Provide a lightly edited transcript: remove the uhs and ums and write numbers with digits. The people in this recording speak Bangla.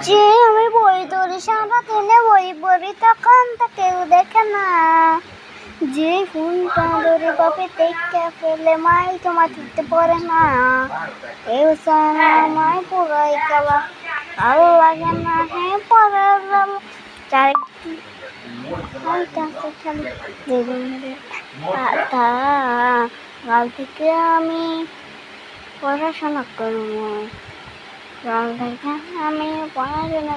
যে আমি বই ধরি সারা দিনে বই পড়ি তখন তো কেউ দেখে না, যে ফোনটা ধরে বাপে দেখে ফেলে মাই তোমার দিতে পারে না, কেউ সারা আমায় পুরাই গেলা ভালো লাগে না, হ্যাঁ পড়া গেল কাল থেকে আমি পড়াশোনা করবো, কাল থেকে আমি পড়াশোনা